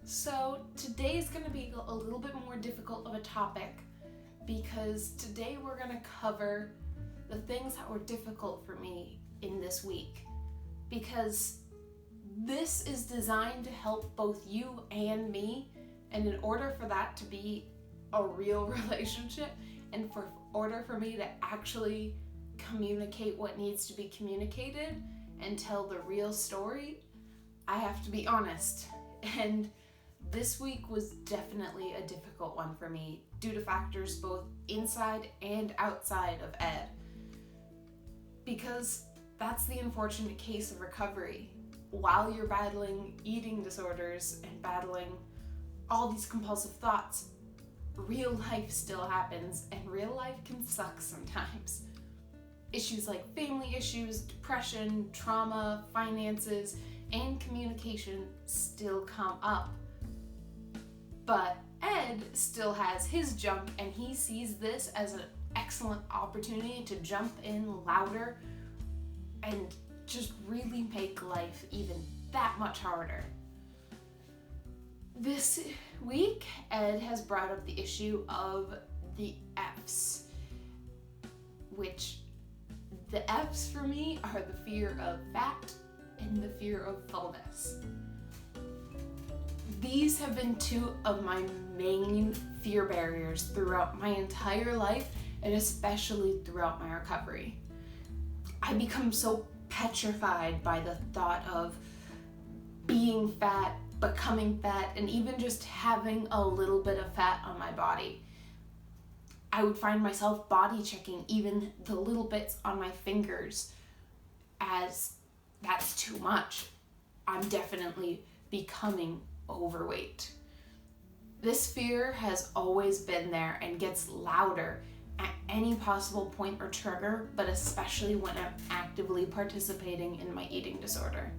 So today is going to be a little bit more difficult of a topic because today we're going to cover the things that were difficult for me in this week, because this is designed to help both you and me, and in order for that to be a real relationship and for order for me to actually communicate what needs to be communicated and tell the real story, I have to be honest. And this week was definitely a difficult one for me due to factors both inside and outside of Ed. Because that's the unfortunate case of recovery. While you're battling eating disorders and battling all these compulsive thoughts, real life still happens, and real life can suck sometimes. Issues like family issues, depression, trauma, finances, and communication still come up. But Ed still has his jump, and he sees this as an excellent opportunity to jump in louder and just really make life even that much harder. This week, Ed has brought up the issue of the F's, which the F's for me are the fear of fat and the fear of fullness. These have been two of my main fear barriers throughout my entire life, and especially throughout my recovery. I become so petrified by the thought of being fat, becoming fat, and even just having a little bit of fat on my body. I would find myself body checking even the little bits on my fingers as that's too much. I'm definitely becoming overweight. This fear has always been there and gets louder at any possible point or trigger, but especially when I'm actively participating in my eating disorder.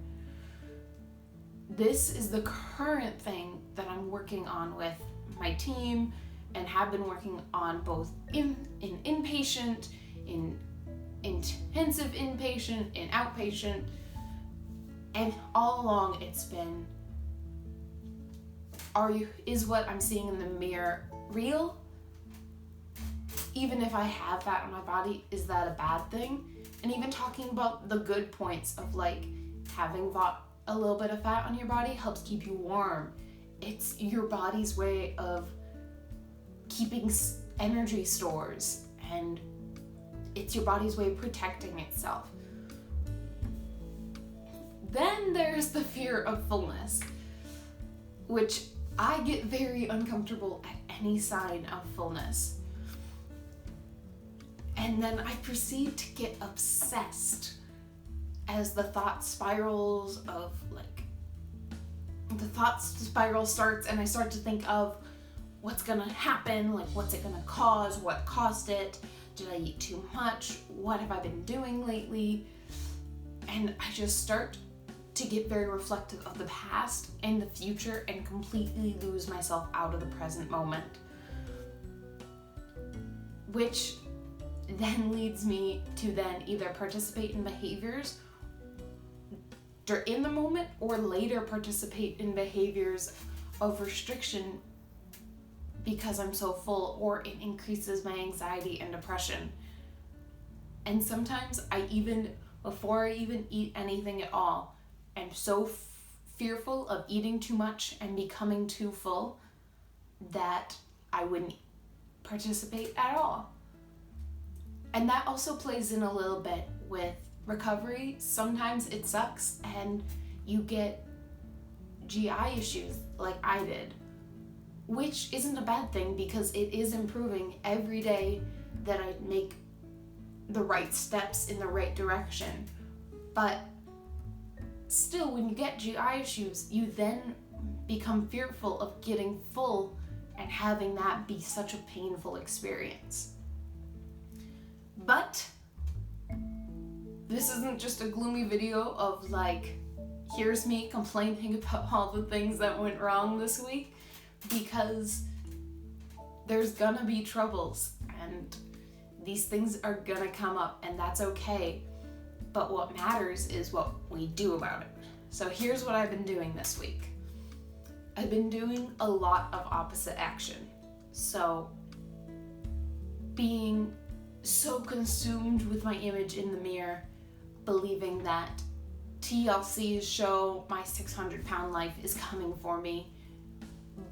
This is the current thing that I'm working on with my team and have been working on both in inpatient, in intensive inpatient, in outpatient, and all along it's been, is what I'm seeing in the mirror real? Even if I have fat on my body, is that a bad thing? And even talking about the good points of like having a little bit of fat on your body helps keep you warm. It's your body's way of keeping energy stores, and it's your body's way of protecting itself. Then there's the fear of fullness, which I get very uncomfortable at any sign of fullness. And then I proceed to get obsessed as the thought spiral starts, and I start to think of what's gonna happen, like what's it gonna cause, what caused it, did I eat too much, what have I been doing lately? And I just start to get very reflective of the past and the future and completely lose myself out of the present moment. Which then leads me to then either participate in behaviors in the moment or later participate in behaviors of restriction because I'm so full, or it increases my anxiety and depression. And sometimes before I even eat anything at all, I'm so fearful of eating too much and becoming too full that I wouldn't participate at all. And that also plays in a little bit with recovery. Sometimes it sucks and you get GI issues like I did, which isn't a bad thing because it is improving every day that I make the right steps in the right direction. But still, when you get GI issues, you then become fearful of getting full and having that be such a painful experience. But this isn't just a gloomy video of like, here's me complaining about all the things that went wrong this week, because there's gonna be troubles and these things are gonna come up, and that's okay. But what matters is what we do about it. So here's what I've been doing this week. I've been doing a lot of opposite action. So, being so consumed with my image in the mirror, believing that TLC's show My 600-Pound Life is coming for me,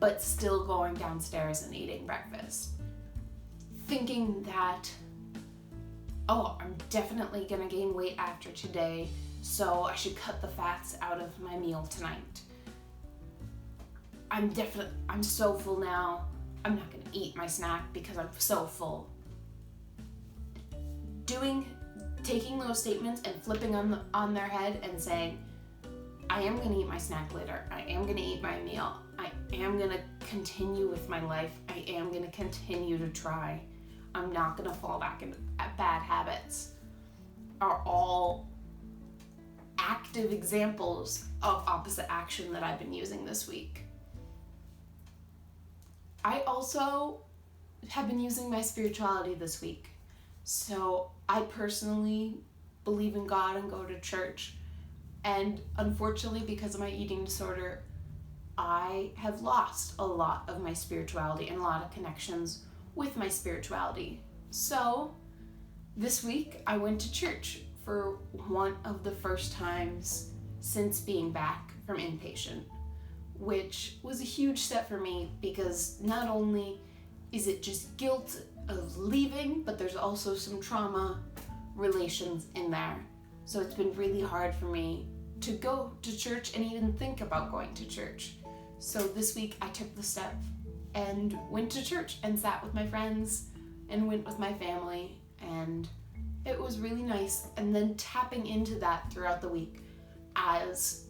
but still going downstairs and eating breakfast. Thinking that, oh, I'm definitely gonna gain weight after today, so I should cut the fats out of my meal tonight. I'm so full now, I'm not gonna eat my snack because I'm so full. Taking those statements and flipping on their head and saying, I am gonna eat my snack later, I am gonna eat my meal, I am gonna continue with my life, I am gonna continue to try, I'm not gonna fall back into bad habits, are all active examples of opposite action that I've been using this week. I also have been using my spirituality this week. So I personally believe in God and go to church. And unfortunately, because of my eating disorder, I have lost a lot of my spirituality and a lot of connections with my spirituality. So this week I went to church for one of the first times since being back from inpatient, which was a huge step for me because not only is it just guilt of leaving, but there's also some trauma relations in there. So it's been really hard for me to go to church and even think about going to church. So this week I took the step and went to church and sat with my friends and went with my family, and it was really nice. And then tapping into that throughout the week as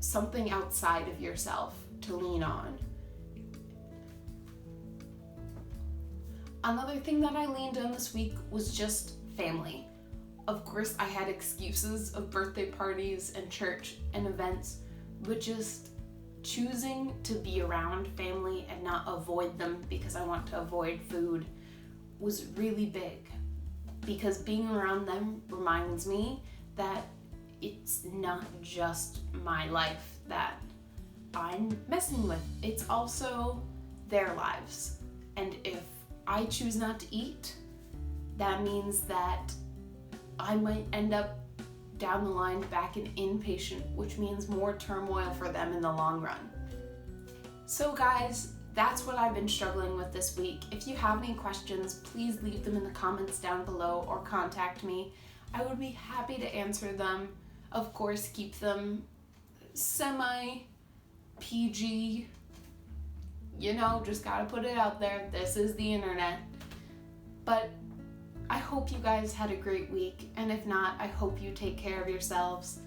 something outside of yourself to lean on. Another thing that I leaned on this week was just family. Of course, I had excuses of birthday parties and church and events, but just choosing to be around family and not avoid them because I want to avoid food was really big. Because being around them reminds me that it's not just my life that I'm messing with. It's also their lives. And if I choose not to eat, that means that I might end up down the line back in inpatient, which means more turmoil for them in the long run. So guys, that's what I've been struggling with this week. If you have any questions, please leave them in the comments down below or contact me. I would be happy to answer them. Of course, keep them semi-PG. You know, just gotta put it out there. This is the internet. But I hope you guys had a great week, and if not, I hope you take care of yourselves.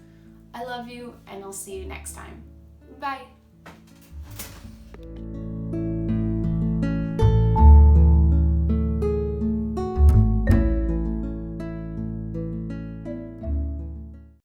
I love you, and I'll see you next time. Bye.